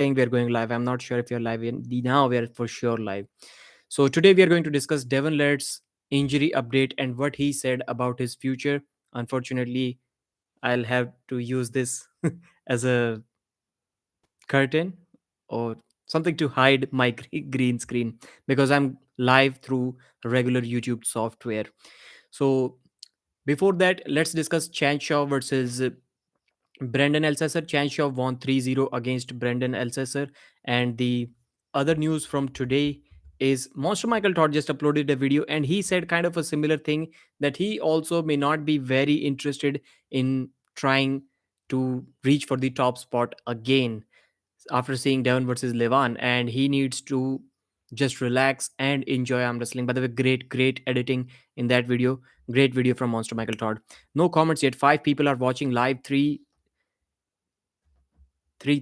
saying we are going live. I'm not sure if you're live. Now we are for sure live. So today we are going to discuss Devon Larratt's injury update and what he said about his future. Unfortunately, I'll have to use this as a curtain or something to hide my green screen because I'm live through regular YouTube software. So before that, let's discuss Chanshaw versus Brendan Elsessor. Chanshaw won 3-0 against Brendan Elsessor. And the other news from today is Monster Michael Todd just uploaded a video and he said kind of a similar thing, that he also may not be very interested in trying to reach for the top spot again after seeing Devon versus Levan, and he needs to just relax and enjoy arm wrestling. By the way, great editing in that video. Great video from Monster Michael Todd. No comments yet. 5 people are watching live. Three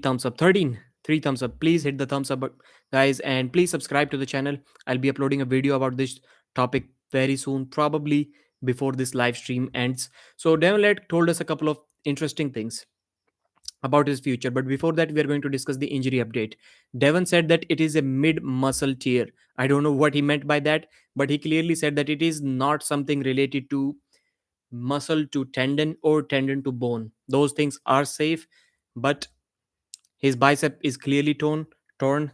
thumbs up. 13. Three thumbs up. Please hit the thumbs up, guys, and please subscribe to the channel. I'll be uploading a video about this topic very soon, probably before this live stream ends. So Devon Larratt told us a couple of interesting things about his future. But before that, we are going to discuss the injury update. Devon said that it is a mid muscle tear. I don't know what he meant by that, but he clearly said that it is not something related to muscle to tendon or tendon to bone. Those things are safe, but his bicep is clearly torn.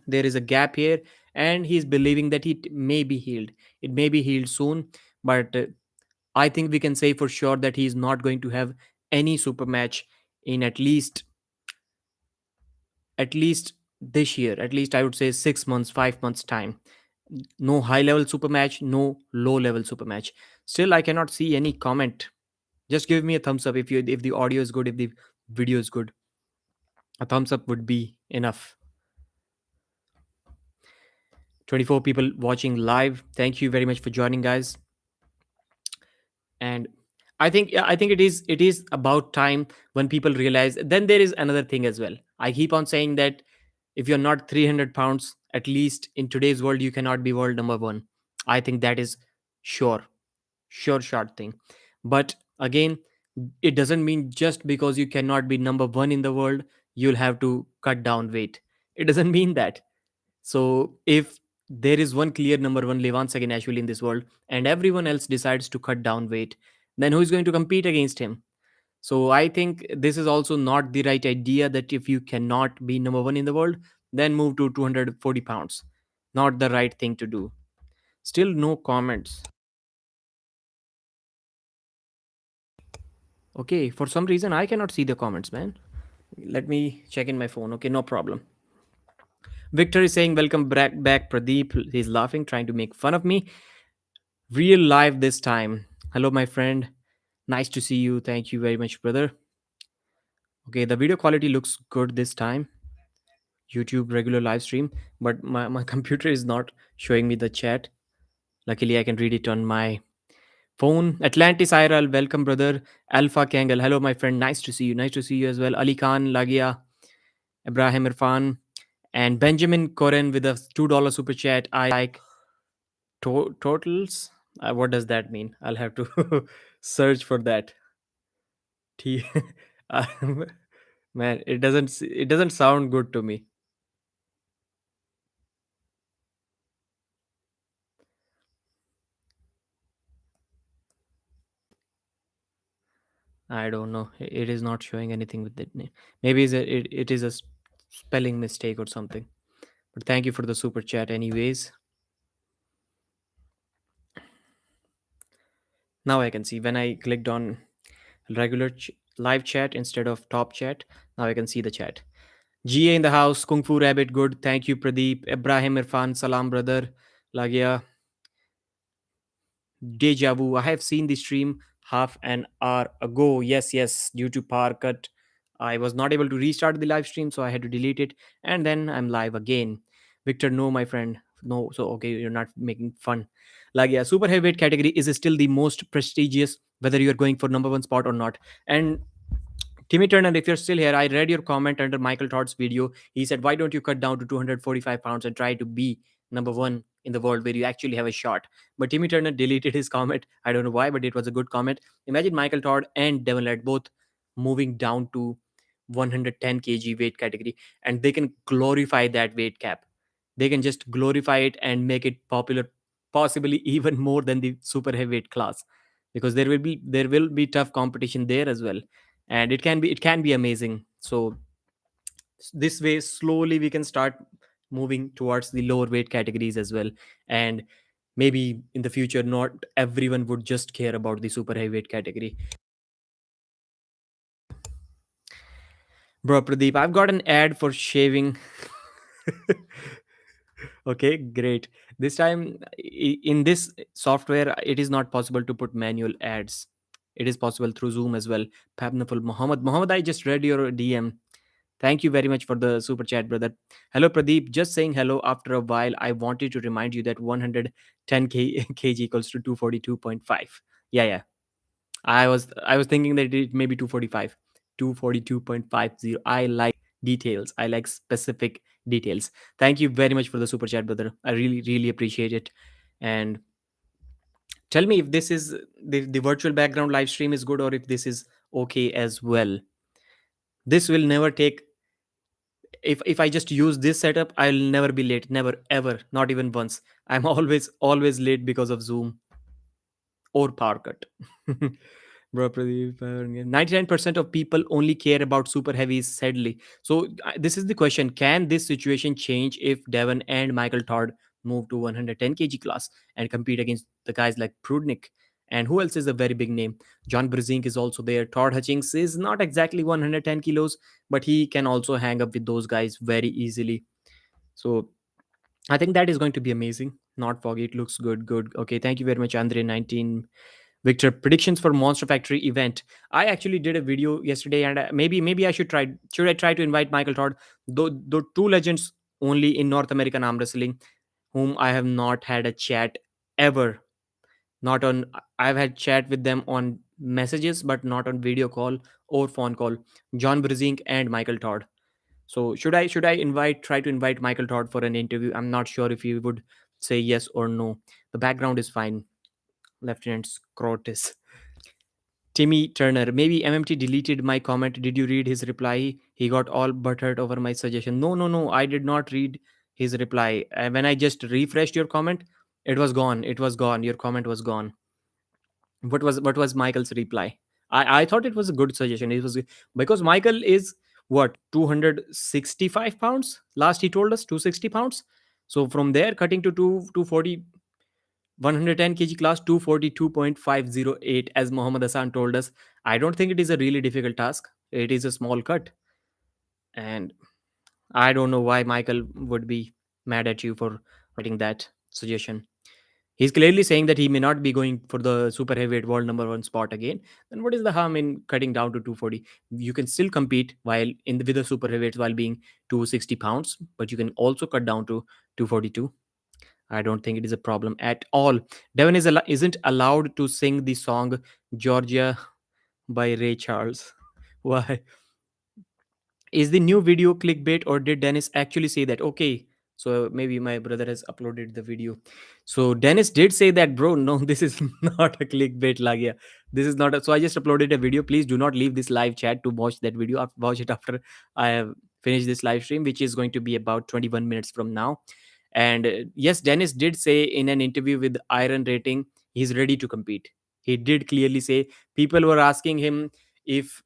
There is a gap here, and he's believing that it may be healed. It may be healed soon, but I think we can say for sure that he is not going to have any super match in at least this year. At least I would say 6 months, 5 months time. No high level super match, no low level super match. Still, I cannot see any comment. Just give me a thumbs up if the audio is good, if the video is good. A thumbs up would be enough. 24 people watching live. Thank you very much for joining, guys. And I think it is about time when people realize. Then there is another thing as well. I keep on saying that if you're not 300 pounds, at least in today's world, you cannot be world number one. I think that is sure, short thing. But again, it doesn't mean just because you cannot be number one in the world, you'll have to cut down weight. It doesn't mean that. So if there is one clear number one Levan Saginashvili in this world and everyone else decides to cut down weight, then who is going to compete against him? So I think this is also not the right idea, that if you cannot be number one in the world, then move to 240 pounds. Not the right thing to do. Still no comments. Okay, for some reason I cannot see the comments, man. Let me check in my phone. Okay, no problem. Victor is saying, welcome back, Pradeep. He's laughing, trying to make fun of me. Real live this time. Hello, my friend. Nice to see you. Thank you very much, brother. Okay, the video quality looks good this time. YouTube regular live stream, but my computer is not showing me the chat. Luckily, I can read it on my phone. Atlantis IRL, welcome, brother. Alpha Kangal, hello, my friend. Nice to see you. Nice to see you as well. Ali Khan, Lagia, Ibrahim Irfan, and Benjamin Koren with a $2 super chat. I like totals. What does that mean? I'll have to search for that. T. Man, it doesn't sound good to me. I don't know. It is not showing anything with that name. Maybe it is a spelling mistake or something. But thank you for the super chat, anyways. Now I can see when I clicked on regular live chat instead of top chat. Now I can see the chat. GA in the house. Kung Fu Rabbit, good. Thank you, Pradeep. Ibrahim Irfan, salam, brother. Lagia. Deja vu. I have seen the stream half an hour ago. Yes. Due to power cut, I was not able to restart the live stream, so I had to delete it. And then I'm live again. Victor, no, my friend. No, so okay, you're not making fun. Like, yeah, super heavyweight category is still the most prestigious, whether you're going for number one spot or not. And Timmy Turner, if you're still here, I read your comment under Michael Todd's video. He said, why don't you cut down to 245 pounds and try to be number one in the world where you actually have a shot? But Timmy Turner deleted his comment. I don't know why, but it was a good comment. Imagine Michael Todd and Devon Larratt both moving down to 110 kg weight category, and they can glorify that weight cap. They can just glorify it and make it popular, possibly even more than the super heavyweight class, because there will be tough competition there as well, and it can be amazing. So this way, slowly we can start moving towards the lower weight categories as well, and maybe in the future not everyone would just care about the super heavyweight category. Bro, Pradeep, I've got an ad for shaving. Okay, great. This time, in this software, it is not possible to put manual ads. It is possible through Zoom as well. Pabnaful Muhammad. Muhammad, I just read your DM. Thank you very much for the super chat, brother. Hello, Pradeep. Just saying hello after a while. I wanted to remind you that 110 kg equals to 242.5. Yeah, yeah. I was thinking that it may be 245. 242.50. I like details. I like specific details. Thank you very much for the super chat, brother. I really, really appreciate it. And tell me if this is the virtual background live stream is good, or if this is okay as well. This will never take, if I just use this setup, I'll never be late. Never, ever, not even once. I'm always late because of Zoom or power cut. Bro, Pradeep, 99% of people only care about super heavies, sadly. So, this is the question: can this situation change if Devon and Michael Todd move to 110 kg class and compete against the guys like Prudnik? And who else is a very big name? John Brzezinski is also there. Todd Hutchings is not exactly 110 kilos, but he can also hang up with those guys very easily. So I think that is going to be amazing. Not foggy. It looks good. Good. Okay. Thank you very much, Andre 19. Victor, predictions for Monster Factory event. I actually did a video yesterday, and maybe I should try. Should I try to invite Michael Todd? Though two legends only in North American arm wrestling, whom I have not had a chat ever. Not on. I've had chat with them on messages, but not on video call or phone call. John Brezink and Michael Todd. So should I invite try to invite Michael Todd for an interview? I'm not sure if he would say yes or no. The background is fine. Lieutenant Scrotus. Timmy Turner. Maybe MMT deleted my comment. Did you read his reply? He got all butthurt over my suggestion. No, no, no. I did not read his reply. When I just refreshed your comment, it was gone. It was gone. Your comment was gone. What was Michael's reply? I thought it was a good suggestion. It was because Michael is what, 265 pounds. Last he told us 260 pounds. So from there cutting to 240, 110 kg class, 242.508, as Muhammad Hassan told us. I don't think it is a really difficult task. It is a small cut, and I don't know why Michael would be mad at you for writing that suggestion. He's clearly saying that he may not be going for the super heavyweight world number one spot again. Then what is the harm in cutting down to 240? You can still compete while with the super heavyweights while being 260 pounds, but you can also cut down to 242. I don't think it is a problem at all. Devon isn't allowed to sing the song Georgia by Ray Charles. Why? Is the new video clickbait, or did Dennis actually say that? Okay, so maybe my brother has uploaded the video. So Dennis did say that, bro. No, this is not a clickbait, Lagia. This is not. So I just uploaded a video. Please do not leave this live chat to watch that video. Watch it after I have finished this live stream, which is going to be about 21 minutes from now. And yes, Dennis did say in an interview with Iron Rating, he's ready to compete. He did clearly say, people were asking him if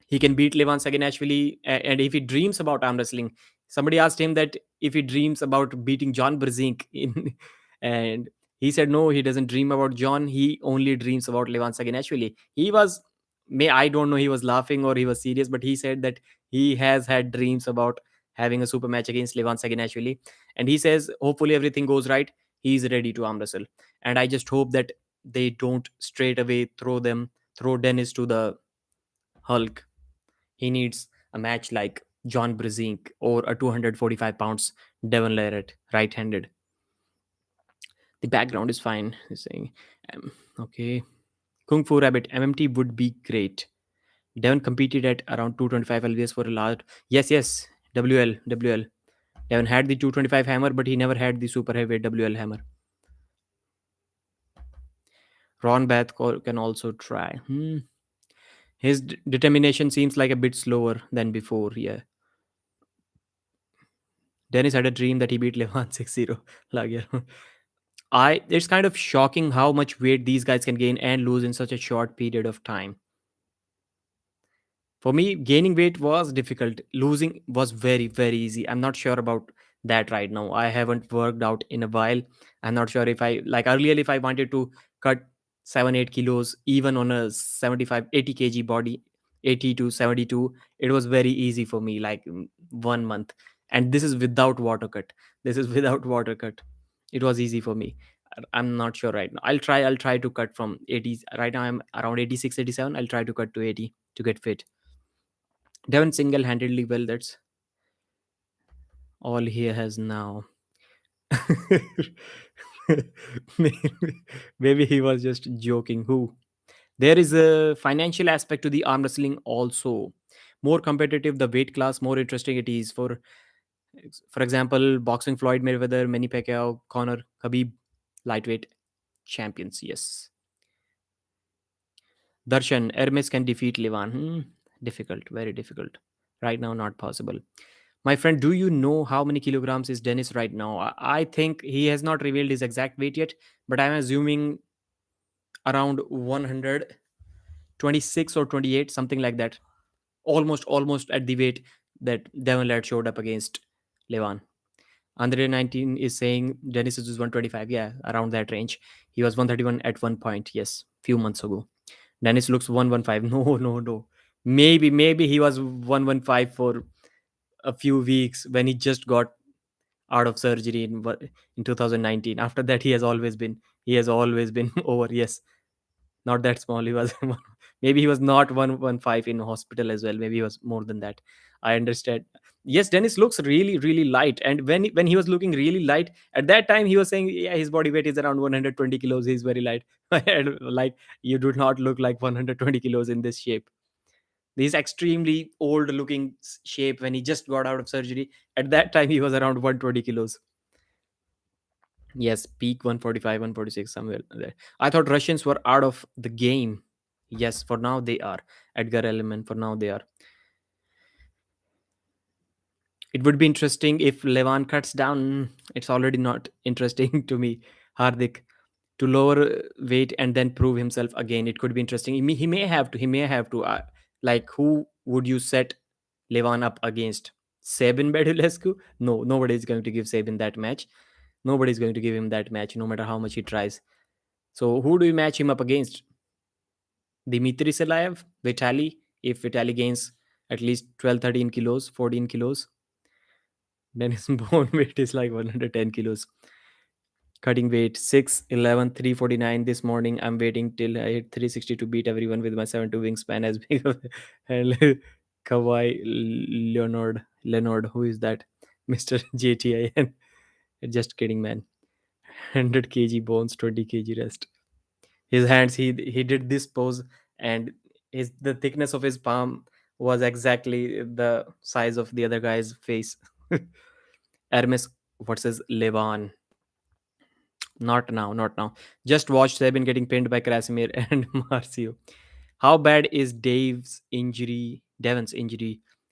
he can beat Levan Saginashvili, and if he dreams about arm wrestling. Somebody asked him that if he dreams about beating John Brzezinski in, and he said no, he doesn't dream about John. He only dreams about Levan Saginashvili. He was, may I don't know, he was laughing or he was serious, but he said that he has had dreams about having a super match against Levan Saginashvili, and he says hopefully everything goes right. He's ready to arm wrestle, and I just hope that they don't straight away throw Dennis to the Hulk. He needs a match like John Brzezinski or a 245 pounds Devon Larratt, right-handed. The background is fine. He's saying, okay. Kung Fu Rabbit, MMT would be great. Devon competed at around 225 LBS for a large. Yes, yes. WL. Devon had the 225 hammer, but he never had the super heavyweight WL hammer. Ron Bath can also try. His determination seems like a bit slower than before. Yeah. Dennis had a dream that he beat Levan 6-0. Like, yeah. It's kind of shocking how much weight these guys can gain and lose in such a short period of time. For me, gaining weight was difficult. Losing was very, very easy. I'm not sure about that right now. I haven't worked out in a while. I'm not sure if I, like earlier, if I wanted to cut 7, 8 kilos, even on a 75, 80 kg body, 80 to 72, it was very easy for me, like 1 month. And this is without water cut. This is without water cut. It was easy for me. I'm not sure right now. I'll try to cut from 80. Right now I'm around 86, 87. I'll try to cut to 80 to get fit. Devon single-handedly, well, that's all he has now. maybe, maybe he was just joking. Who? There is a financial aspect to the arm wrestling also. More competitive the weight class, more interesting it is. For example, boxing Floyd Mayweather, Manny Pacquiao, Conor, Khabib, lightweight champions. Yes. Darshan, Hermes can defeat Levan. Difficult, very difficult. Right now, not possible. My friend, do you know how many kilograms is Dennis right now? I think he has not revealed his exact weight yet, but I'm assuming around 126 or 28, something like that. Almost at the weight that Devon Larratt showed up against Levan. Andre 19 is saying Dennis is 125. Yeah, around that range. He was 131 at one point. Yes, few months ago. Dennis looks 115. No, no, no. Maybe he was 115 for a few weeks when he just got out of surgery in 2019. After that, he has always been over. Yes, not that small. He was maybe he was not 115 in hospital as well. Maybe he was more than that. I understand. Yes, Dennis looks really really light, and when he was looking really light at that time, he was saying, yeah, his body weight is around 120 kilos. He's very light. And like, you do not look like 120 kilos in this shape. This extremely old looking shape when he just got out of surgery. At that time, he was around 120 kilos. Yes, peak 145, 146, somewhere there. I thought Russians were out of the game. Yes, for now they are. Edgar Element, for now they are. It would be interesting if Levan cuts down. It's already not interesting to me, Hardik, to lower weight and then prove himself again. It could be interesting. He may have to. He may have to. Like, who would you set Levan up against? Sabin Bedulescu? No, nobody is going to give Sabin that match. Nobody's going to give him that match, no matter how much he tries. So who do you match him up against? Dmitry Selayev, Vitali. If Vitali gains at least 12, 13 kilos, 14 kilos, then his bone weight is like 110 kilos. Cutting weight 6'11", 349 this morning. I'm waiting till I hit 360 to beat everyone with my 7'2" wingspan as big of and Kawhi Leonard. Who is that? Mr. JTIN. Just kidding, man. 100 kg bones, 20 kg rest. His hands, he did this pose, and the thickness of his palm was exactly the size of the other guy's face. Hermes versus Levan. Not now, not now. Just watch Sabin getting pinned by Krasimir and Marcio. How bad is Devon's injury?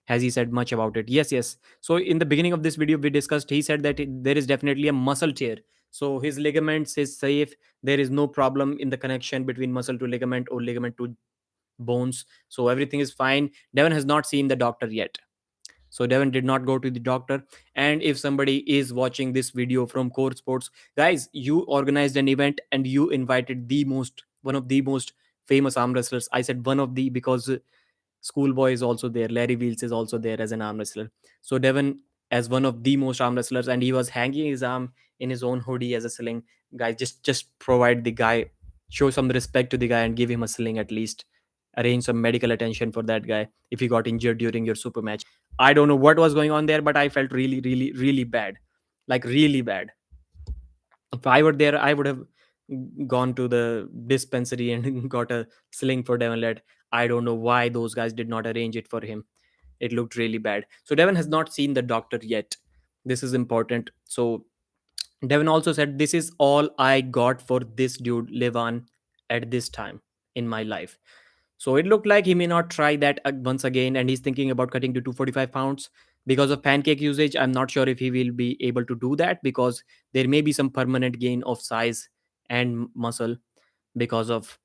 Has he said much about it? Yes, yes. So in the beginning of this video, we discussed, he said that there is definitely a muscle tear. So his ligaments is safe. There is no problem in the connection between muscle to ligament or ligament to bones. So everything is fine. Devon has not seen the doctor yet. So Devon did not go to the doctor. And if somebody is watching this video from Core Sports, guys, you organized an event and you invited one of the most famous arm wrestlers. I said one of the because Schoolboy is also there. Larry Wheels is also there as an arm wrestler. So Devon, as one of the most arm wrestlers, and he was hanging his arm in his own hoodie as a sling. Guys, just provide the guy, show some respect to the guy, and give him a sling at least. Arrange some medical attention for that guy if he got injured during your super match. I don't know what was going on there, but I felt really, really, really bad, like really bad. If I were there, I would have gone to the dispensary and got a sling for Devon Led. I don't know why those guys did not arrange it for him. It looked really bad. So Devon has not seen the doctor yet. This is important. So Devon also said, "This is all I got for this dude, Levan, at this time in my life." So it looked like he may not try that once again, and he's thinking about cutting to 245 pounds because of pancake usage. I'm not sure if he will be able to do that because there may be some permanent gain of size and muscle because of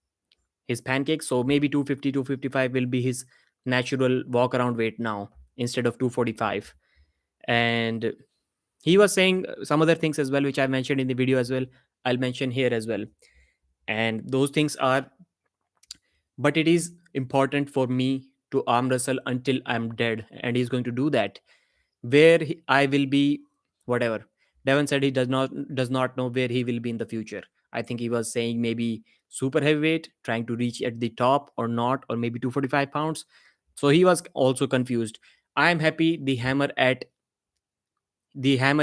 his pancakes. So maybe 250, 255 will be his natural walk around weight now instead of 245. And he was saying some other things as well, which I mentioned in the video as well. I'll mention here as well. And those things are, but it is important for me to arm wrestle until I'm dead. And he's going to do that. Where I will be, whatever. Devon said he does not know where he will be in the future. I think he was saying maybe super heavyweight, trying to reach at the top or not, or maybe 245 pounds. So he was also confused. I am happy the hammer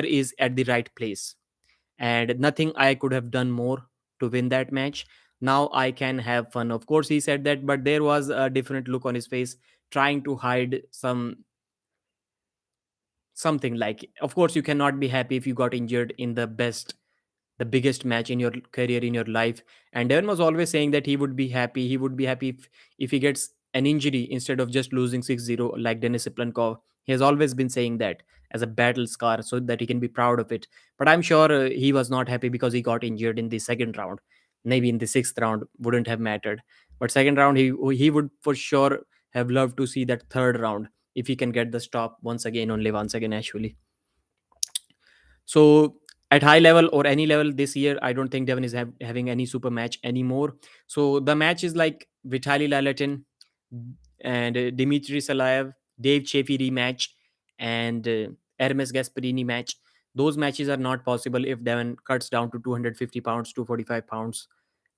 is at the right place, and nothing I could have done more to win that match. Now I can have fun. Of course, he said that, but there was a different look on his face, trying to hide something like, of course, you cannot be happy if you got injured in the biggest match in your career, in your life. And Devon was always saying that he would be happy if he gets an injury instead of just losing 6-0 like Denis Cyplenkov. He has always been saying that as a battle scar so that he can be proud of it. But I'm sure he was not happy because he got injured in the second round. Maybe in the sixth round wouldn't have mattered, but second round he would for sure have loved to see that third round if he can get the stop once again actually. So at high level or any level this year, I don't think Devon is having any super match anymore. So the match is like Vitaly Lalatin and Dmitry Salayev, Dave Chaffee rematch, and Hermes Gasparini match. Those matches are not possible if Devon cuts down to 250 pounds, 245 pounds,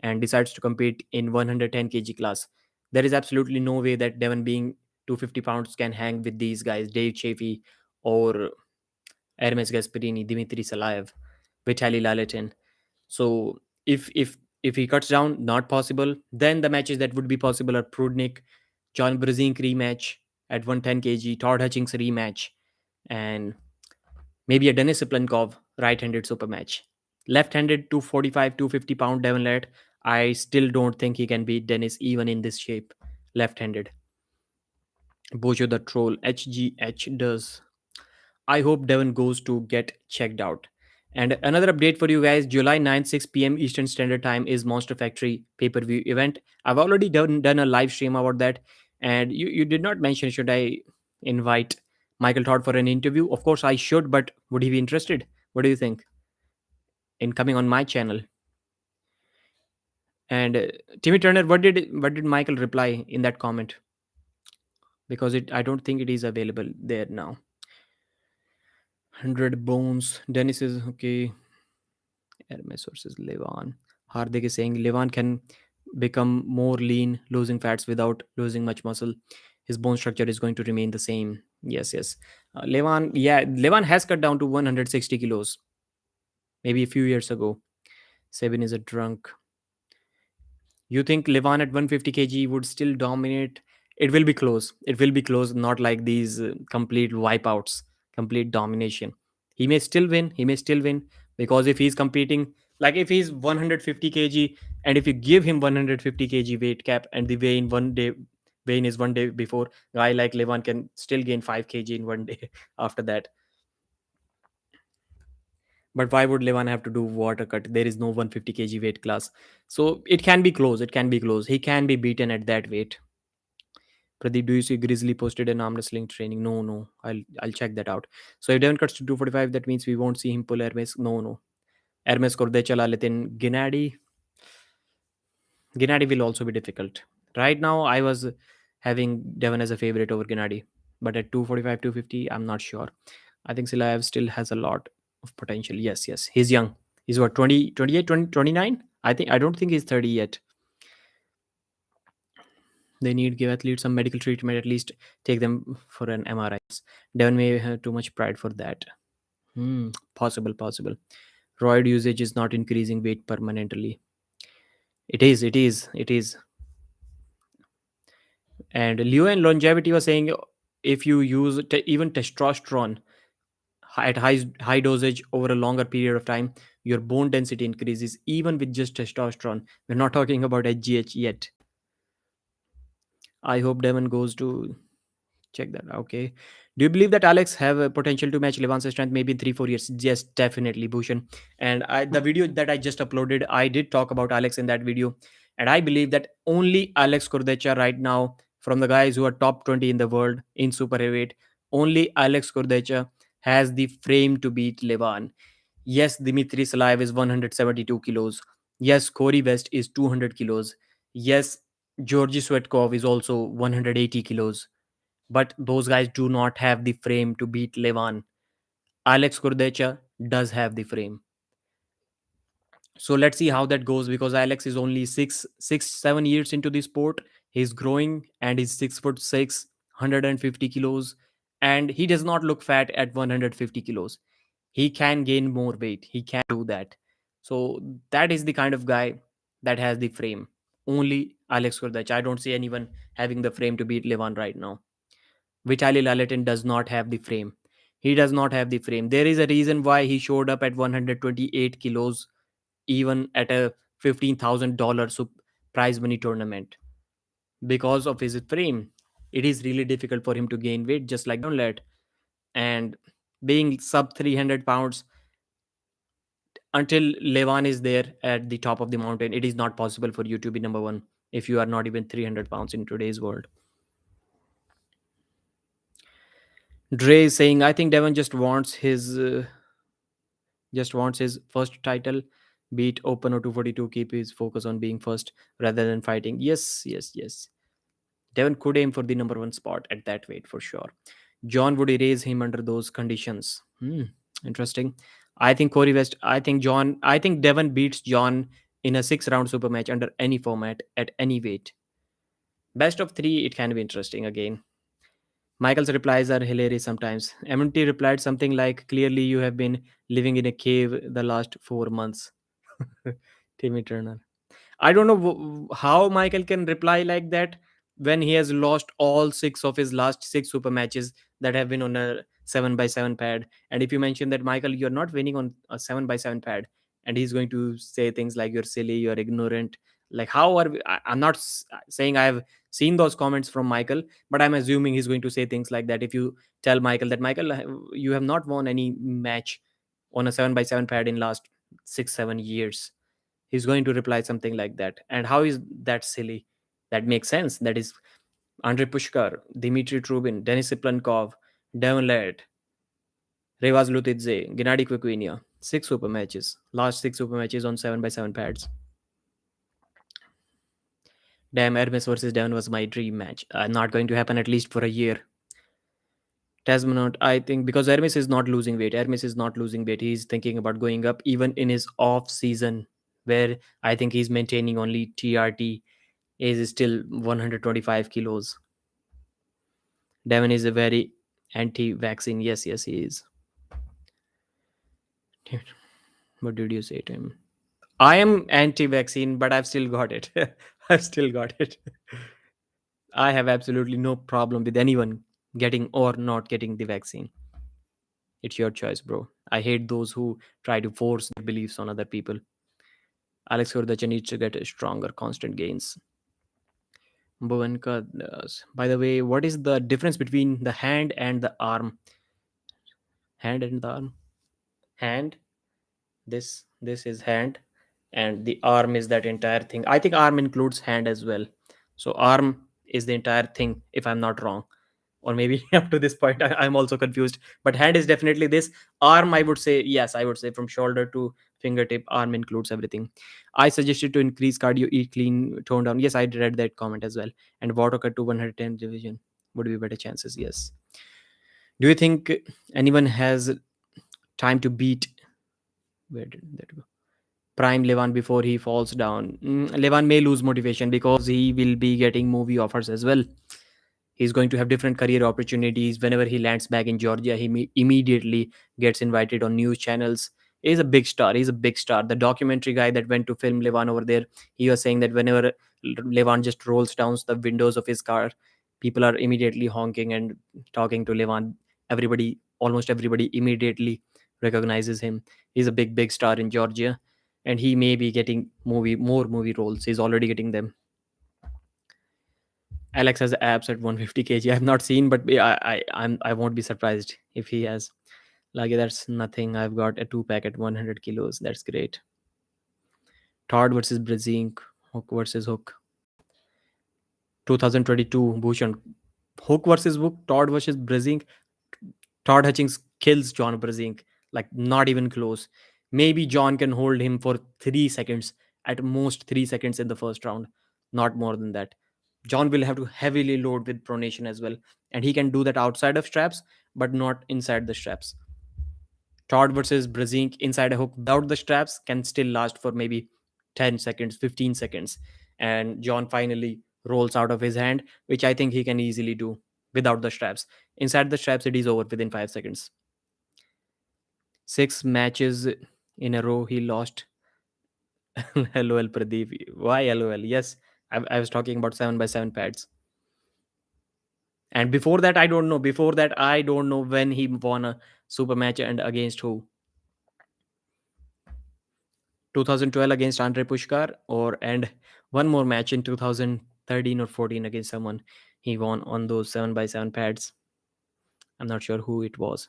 and decides to compete in 110 kg class. There is absolutely no way that Devon being 250 pounds can hang with these guys, Dave Chaffee or Hermes Gasparini, Dmitry Salayev, Vitaly Lalatin. So if he cuts down, not possible. Then the matches that would be possible are Prudnik, John Brzezinski rematch at 110 kg, Todd Hutchings rematch, and maybe a Denis Cyplenkov right-handed super match. Left-handed 245, 250 pound Devon Larratt. I still don't think he can beat Dennis even in this shape. Left-handed. Bojo the Troll, HGH does. I hope Devon goes to get checked out. And another update for you guys, July 9th, 6 p.m. Eastern Standard Time is Monster Factory pay-per-view event. I've already done a live stream about that. And you did not mention, should I invite Michael Todd for an interview? Of course, I should, but would he be interested? What do you think in coming on my channel? And Timmy Turner, what did Michael reply in that comment? Because I don't think it is available there now. 100 bones. Dennis is okay. Hermes versus Levan. Hardik is saying Levan can become more lean, losing fats without losing much muscle. His bone structure is going to remain the same. Yes, yes. Levan has cut down to 160 kilos maybe a few years ago. Sabin is a drunk. You think Levan at 150 kg would still dominate? It will be close. It will be close, not like these complete wipeouts, complete domination. He may still win. He may still win because if he's competing, like if he's 150 kg and if you give him 150 kg weight cap and the weigh in is one day before, guy like Levan can still gain 5 kg in one day after that. But why would Levan have to do water cut? There is no 150 kg weight class. So it can be close. It can be close. He can be beaten at that weight. Pradeep, do you see Grizzly posted an arm wrestling training? No, no. I'll check that out. So if Devon cuts to 245, that means we won't see him pull Hermes. No, no. Hermes korde chala letin Gennady will also be difficult. Right now, I was having Devon as a favorite over Gennady. But at 245, 250, I'm not sure. I think Silaev still has a lot of potential. Yes, yes. He's young. He's what, 20, 28, 20, 29? I don't think he's 30 yet. They need give athletes some medical treatment, at least take them for an MRI. Devon may have too much pride for that. Possible, possible. Roid usage is not increasing weight permanently. It is. And Leo and longevity was saying if you use even testosterone at high dosage over a longer period of time, your bone density increases even with just testosterone. We're not talking about HGH yet. I hope Devon goes to check that. Okay. Do you believe that Alex have a potential to match Levan's strength maybe in 3 4 years? Yes, definitely, Bhushan. And the video that I just uploaded, I did talk about Alex in that video, and I believe that only Alex Kurdecha right now, from the guys who are top 20 in the world in super heavyweight, only Alex Kurdecha has the frame to beat Levan. Yes, Dimitri Salayev is 172 kilos. Yes, Corey West is 200 kilos. Yes, Georgy Swetkov is also 180 kilos, but those guys do not have the frame to beat Levan. Alex Kurdecha does have the frame. So let's see how that goes, because Alex is only 7 years into the sport. He's growing and he's 6'6", 150 kilos, and he does not look fat at 150 kilos. He can gain more weight. He can do that. So that is the kind of guy that has the frame. Only Alex Kurdecha. I don't see anyone having the frame to beat Levan right now. Vitaly Laletin does not have the frame. He does not have the frame. There is a reason why he showed up at 128 kilos, even at a $15,000 prize money tournament, because of his frame. It is really difficult for him to gain weight, just like Donlet. And being sub 300 pounds, until Levan is there at the top of the mountain, it is not possible for you to be number one if you are not even 300 pounds in today's world. Dre is saying, I think Devon just wants his first title, beat Open or 242, keep his focus on being first rather than fighting. Yes, yes, yes. Devon could aim for the number one spot at that weight for sure. John would erase him under those conditions. Interesting. I think Corey West, I think Devon beats John in a 6 round super match under any format at any weight. Best of three, it can be interesting again. Michael's replies are hilarious sometimes. MNT replied something like, clearly you have been living in a cave the last 4 months. Timmy Turner. I don't know how Michael can reply like that when he has lost all six of his last six super matches that have been on a 7x7 pad. And if you mention that, Michael, you're not winning on a 7x7 pad, and he's going to say things like, you're silly, you're ignorant. Like, how are we? I'm not saying I have seen those comments from Michael, but I'm assuming he's going to say things like that. If you tell Michael that, Michael, you have not won any match on a 7x7 pad in last 6 7 years, he's going to reply something like that. And how is that silly? That makes sense. That is Andrei Pushkar, Dmitry Trubin, Denis Cyplenkov, Devon Larratt, Revaz Lutidze, Gennady Kvikwinia. Six super matches. Last six super matches on 7x7 pads. Damn, Hermes versus Devon was my dream match. Not going to happen at least for a year. Tasmanot, I think, because Hermes is not losing weight. Hermes is not losing weight. He's thinking about going up even in his off season, where I think he's maintaining only TRT, is still 125 kilos. Devon is a very anti-vaccine. Yes, yes, he is. What did you say to him? I am anti-vaccine, but I've still got it. I've still got it. I have absolutely no problem with anyone getting or not getting the vaccine. It's your choice, bro. I hate those who try to force their beliefs on other people. Alex Kordacha needs to get stronger, constant gains. Bhuvanka, by the way, what is the difference between the hand and the arm? Hand and the arm. Hand. This is hand, and the arm is that entire thing. I think arm includes hand as well. So arm is the entire thing, if I'm not wrong. Or maybe up to this point I'm also confused. But hand is definitely this. Arm, I would say, yes, I would say from shoulder to fingertip, arm includes everything. I suggested to increase cardio, eat clean, tone down. Yes, I read that comment as well. And water cut to 110 division would be better chances. Yes. Do you think anyone has time to beat, where did that go, prime Levan before he falls down? Levan may lose motivation because he will be getting movie offers as well. He's going to have different career opportunities. Whenever he lands back in Georgia, he immediately gets invited on news channels. He's a big star. He's a big star. The documentary guy that went to film Levan over there, he was saying that whenever Levan just rolls down the windows of his car, people are immediately honking and talking to Levan. Everybody, almost everybody, immediately recognizes him. He's a big, big star in Georgia, and he may be getting more movie roles. He's already getting them. Alex has abs at 150 kg. I have not seen, but I won't be surprised if he has. Like that's nothing. I've got a two pack at 100 kilos. That's great. Todd versus Brazink. Hook versus Hook. 2022 Bhushan. Hook versus Hook. Todd versus Brazink. Todd Hutchings kills John Brazink. Like not even close. Maybe John can hold him for 3 seconds. At most 3 seconds in the first round. Not more than that. John will have to heavily load with pronation as well. And he can do that outside of straps, but not inside the straps. Todd versus Brazink inside a hook without the straps can still last for maybe 10 seconds, 15 seconds. And John finally rolls out of his hand, which I think he can easily do without the straps. Inside the straps, it is over within 5 seconds. 6 matches in a row, he lost. LOL, Pradeep. Why LOL? Yes, I was talking about 7x7 pads. And before that, I don't know. Before that, I don't know when he won a super match and against who. 2012 against Andre Pushkar, or and one more match in 2013 or 14 against someone he won on those 7x7 pads. I'm not sure who it was.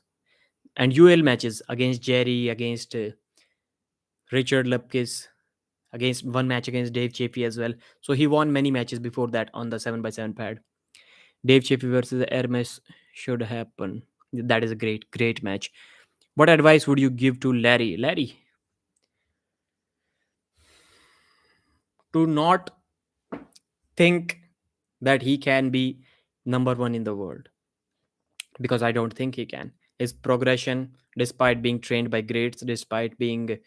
And UL matches against Jerry, against Richard Lepkis, against one match against Dave Chappie as well. So he won many matches before that on the 7x7 pad. Dave Chappie versus Hermes should happen. That is a great, great match. What advice would you give to Larry? Larry, to not think that he can be number one in the world, because I don't think he can. His progression, despite being trained by greats, despite being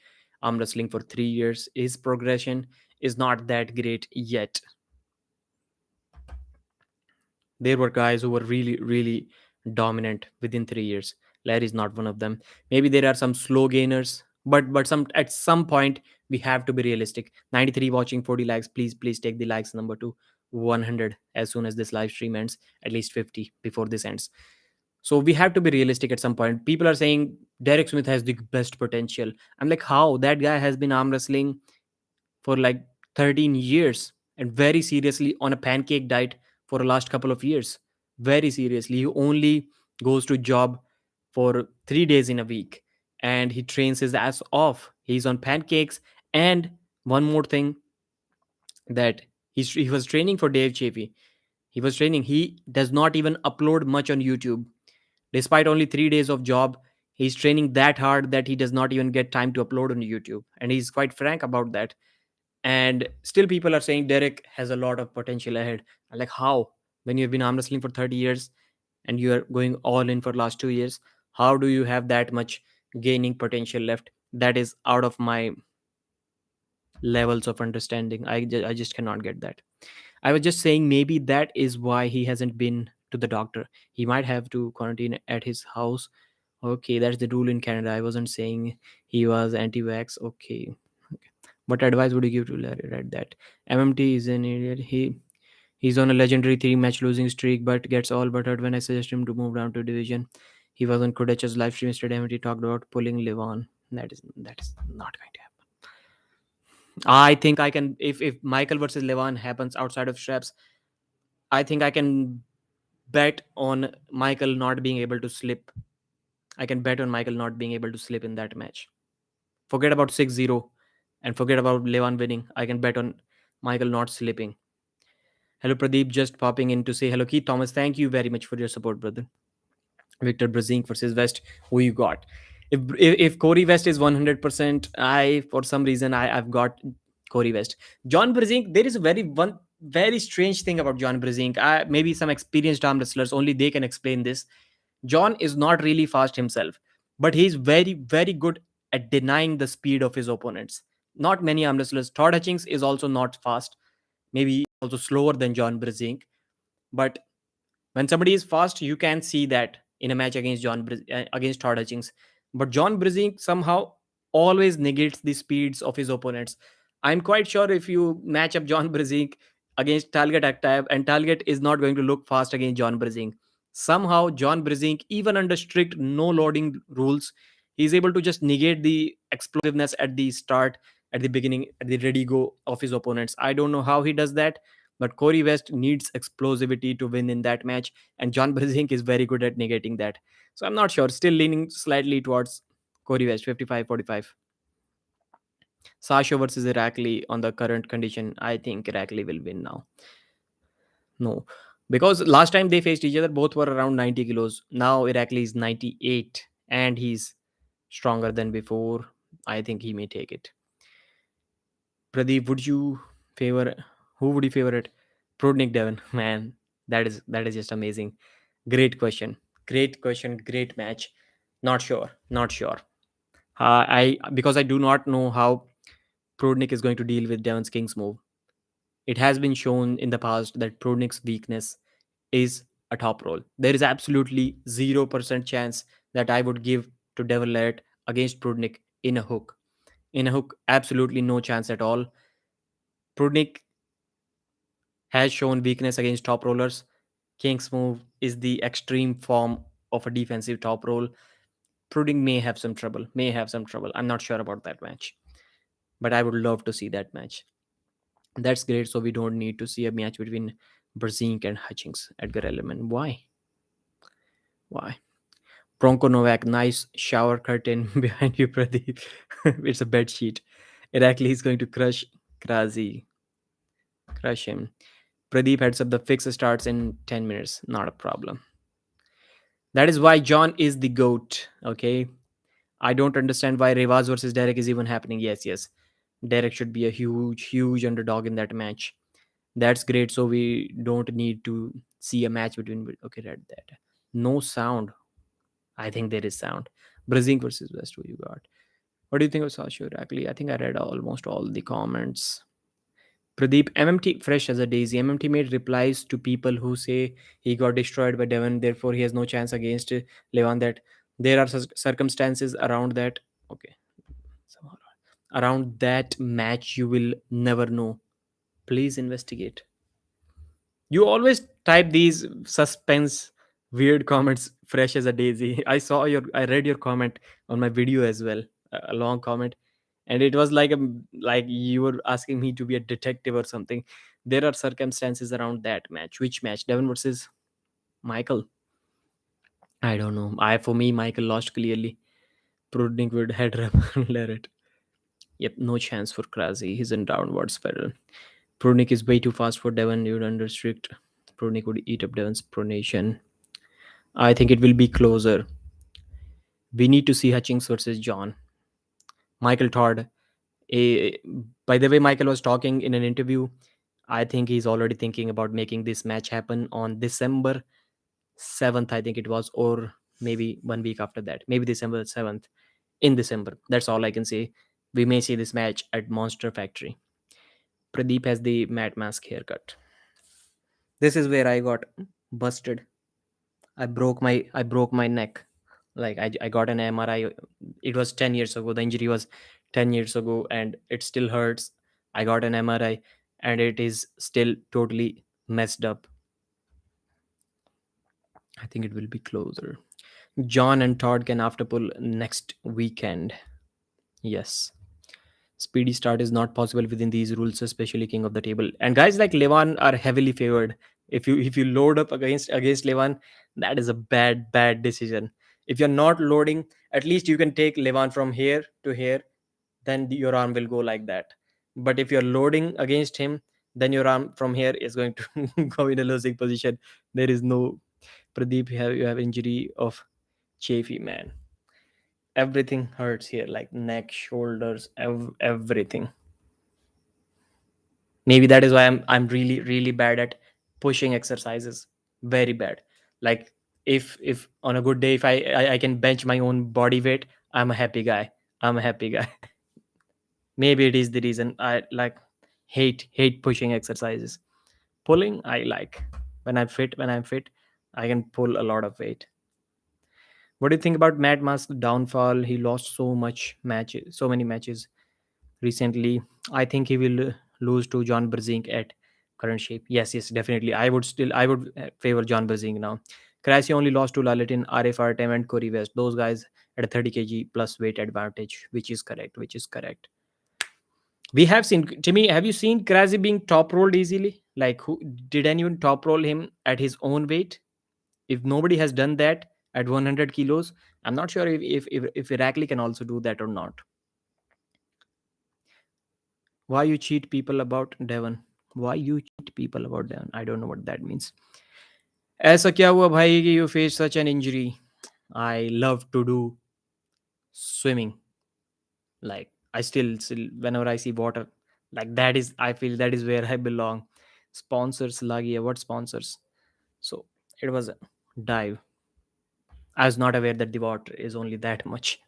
arm wrestling for 3 years, his progression is not that great yet. There were guys who were really, really dominant within 3 years. Larry's not one of them. Maybe there are some slow gainers, but some at some point we have to be realistic. 93 watching, 40 likes. Please take the likes number to 100 as soon as this live stream ends. At least 50 before this ends. So we have to be realistic at some point. People are saying Derek Smith has the best potential. I'm like, how? That guy has been arm wrestling for like 13 years and very seriously on a pancake diet for the last couple of years. Very seriously. He only goes to job for 3 days in a week and he trains his ass off. He's on pancakes. And one more thing, that he was training for Dave Chappie. He was training. He does not even upload much on YouTube. Despite only 3 days of job, he's training that hard that he does not even get time to upload on YouTube. And he's quite frank about that. And still people are saying Derek has a lot of potential ahead. I'm like, how? When you've been arm wrestling for 30 years and you are going all in for last 2 years, how do you have that much gaining potential left? That is out of my levels of understanding. I just cannot get that. I was just saying maybe that is why he hasn't been to the doctor. He might have to quarantine at his house. Okay, that's the rule in Canada. I wasn't saying he was anti-vax. Okay. Okay. What advice would you give to Larry? Right, that MMT is an idiot. He's on a legendary 3 match losing streak, but gets all but hurt when I suggest him to move down to division. He was on Kodech's live stream yesterday. MMT talked about pulling Levon. That is not going to happen. I think I can, if Michael versus Levon happens outside of straps, I think I can bet on Michael not being able to slip. I can bet on Michael not being able to slip in that match. Forget about 6-0 and forget about Levan winning. I can bet on Michael not slipping. Hello, Pradeep, just popping in to say hello. Keith Thomas, thank you very much for your support, brother. Victor Brazink versus West, who you got? If Corey West is 100%, I for some reason I've got Corey West. John Brazink, there is a one very strange thing about John Brazink. Maybe some experienced arm wrestlers only they can explain this. John is not really fast himself, but he's very, very good at denying the speed of his opponents. Not many arm wrestlers. Todd Hutchings is also not fast, maybe also slower than John Brazink. But when somebody is fast, you can see that in a match against against Todd Hutchings. But John Brazink somehow always negates the speeds of his opponents. I'm quite sure if you match up John Brazink against Talget Aktaev, and Talget is not going to look fast against John Brazink. Somehow, John Brazink, even under strict no loading rules, he's able to just negate the explosiveness at the start, at the beginning, at the ready go of his opponents. I don't know how he does that. But Corey West needs explosivity to win in that match, and John Brzezinski is very good at negating that. So I'm not sure. Still leaning slightly towards Corey West, 55-45. Sasha versus Irakli on the current condition, I think Irakli will win now. No, because last time they faced each other, both were around 90 kilos. Now Irakli is 98, and he's stronger than before. I think he may take it. Pradeep, would you favor? Who would you favor it? Prudnik Devon, man, that is just amazing. Great question. Great question. Great match. Not sure. Not sure. I because I do not know how Prudnik is going to deal with Devon's King's move. It has been shown in the past that Prudnik's weakness is a top roll. There is absolutely 0% chance that I would give to Devon Larratt against Prudnik in a hook. In a hook, absolutely no chance at all. Prudnik has shown weakness against top rollers. King's move is the extreme form of a defensive top roll. Prudnik may have some trouble. May have some trouble. I'm not sure about that match, but I would love to see that match. That's great. So we don't need to see a match between Brzezinski and Hutchings. Edgar Elliman. Why? Why? Bronco Novak, nice shower curtain behind you, Pradeep. It's a bed sheet. Irakli is going to crush Krazi. Crush him. Pradeep heads up the fix starts in 10 minutes. Not a problem. That is why John is the GOAT. Okay. I don't understand why Revaz versus Derek is even happening. Yes, yes. Derek should be a huge, huge underdog in that match. That's great. So we don't need to see a match between. Okay, read that. No sound. I think there is sound. Brazil versus West. Who you got? What do you think of Sasha Irakli? I think I read almost all the comments. Pradeep, MMT fresh as a daisy. MMT made replies to people who say he got destroyed by Devon, therefore he has no chance against Levan. That there are circumstances around that. Okay, somehow around that match you will never know. Please investigate. You always type these suspense weird comments fresh as a daisy. I read your comment on my video as well, a long comment, and it was like you were asking me to be a detective or something. There are circumstances around that match. Which match? Devon versus Michael. I don't know. I For me Michael lost clearly. Prudnik would head rub Larratt. Yep, no chance for Krasi. He's in downward spiral. Prudnik is way too fast for Devon. You'd under strict. Prudnik would eat up Devon's pronation. I think it will be closer. We need to see Hutchings versus John. Michael Todd. A, by the way, Michael was talking in an interview. I think he's already thinking about making this match happen on December 7th, I think it was, or maybe 1 week after that. Maybe December 7th. In December. That's all I can say. We may see this match at Monster Factory. Pradeep has the Mad Mask haircut. This is where I got busted. I broke my neck. Like I got an MRI. It was 10 years ago. The injury was 10 years ago and it still hurts. I got an MRI and it is still totally messed up. I think it will be closer. John and Todd can after pull next weekend. Yes. Speedy start is not possible within these rules, especially king of the table. And guys like Levan are heavily favored. If you load up against Levan, that is a bad decision. If you're not loading, at least you can take Levan from here to here, then your arm will go like that. But if you're loading against him, then your arm from here is going to go in a losing position. There is no Pradeep. You have injury of Chafee, man. Everything hurts here, like neck, shoulders, everything. Maybe that is why I'm really bad at pushing exercises. Very bad. Like if on a good day, if I can bench my own body weight, I'm a happy guy. I'm a happy guy. Maybe it is the reason I like hate pushing exercises. Pulling I like. When I'm fit, I can pull a lot of weight. What do you think about Mad Mask's downfall? He lost so many matches recently. I think he will lose to John Brzezinski at current shape. Yes, yes, definitely. I would favor John Brzezinski now. Krasi only lost to Lalatin, RFR Time, and Corey West. Those guys at a 30 kg plus weight advantage, which is correct. We have seen Timmy. Have you seen Krasi being top rolled easily? Like, who did anyone top roll him at his own weight? If nobody has done that at 100 kilos, I'm not sure if Irakli can also do that or not. Why you cheat people about Devon? Why you cheat people about Devon? I don't know what that means. ऐसा क्या हुआ भाई कि you face such an injury? I love to do swimming. Like, I still whenever I see water, like, that is, I feel that is where I belong. Sponsors lagiya, what sponsors? So it was a dive. I was not aware that the water is only that much.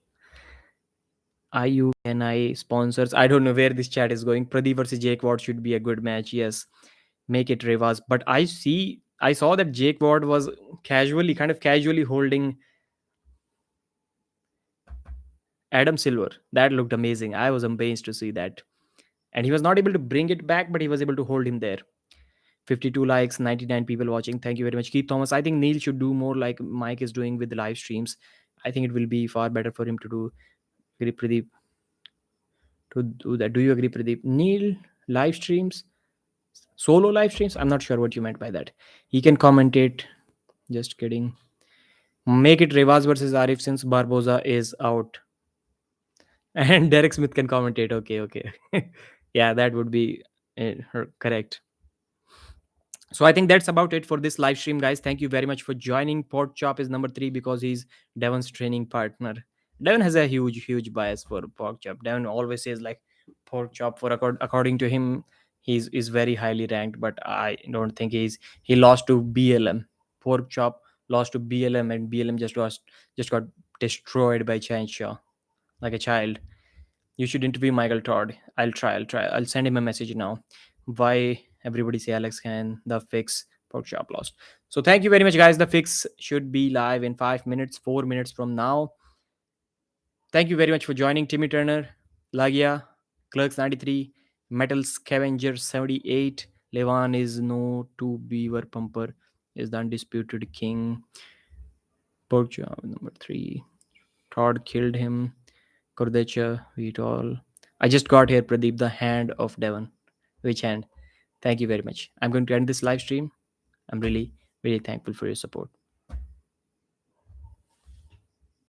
IUNI sponsors. I don't know where this chat is going. Pradeep versus Jake Ward should be a good match. Yes, make it Revas. But I saw that Jake Ward was kind of casually holding Adam Silver. That looked amazing. I was amazed to see that. And he was not able to bring it back, but he was able to hold him there. 52 likes, 99 people watching. Thank you very much, Keith Thomas. I think Neil should do more like Mike is doing with the live streams. I think it will be far better for him to do. Pradeep, to do that. Do you agree, Pradeep? Neil, live streams, solo live streams? I'm not sure what you meant by that. He can commentate. Just kidding. Make it Revaz versus Arif since Barboza is out. And Derek Smith can commentate. Okay, okay. Yeah, that would be correct. So I think that's about it for this live stream, guys. Thank you very much for joining. Pork Chop is number 3 because he's Devon's training partner. Devon has a huge bias for Pork Chop. Devon always says like Pork Chop, for according to him, he's is very highly ranked, but I don't think he lost to BLM. Pork Chop lost to BLM, and BLM just got destroyed by Chan Shaw like a child. You should interview Michael Todd. I'll try. I'll send him a message now. Why everybody say Alex can the fix pork chop lost. So thank you very much, guys. The fix should be live in 5 minutes, 4 minutes from now. Thank you very much for joining. Timmy Turner, Lagia, Clerks 93, Metal Scavenger 78. Levan is no to beaver pumper. Is the undisputed king. Pork chop number 3. Todd killed him. Kurdecha, Vitol. I just got here, Pradeep, the hand of Devon. Which hand? Thank you very much. I'm going to end this live stream. I'm really thankful for your support.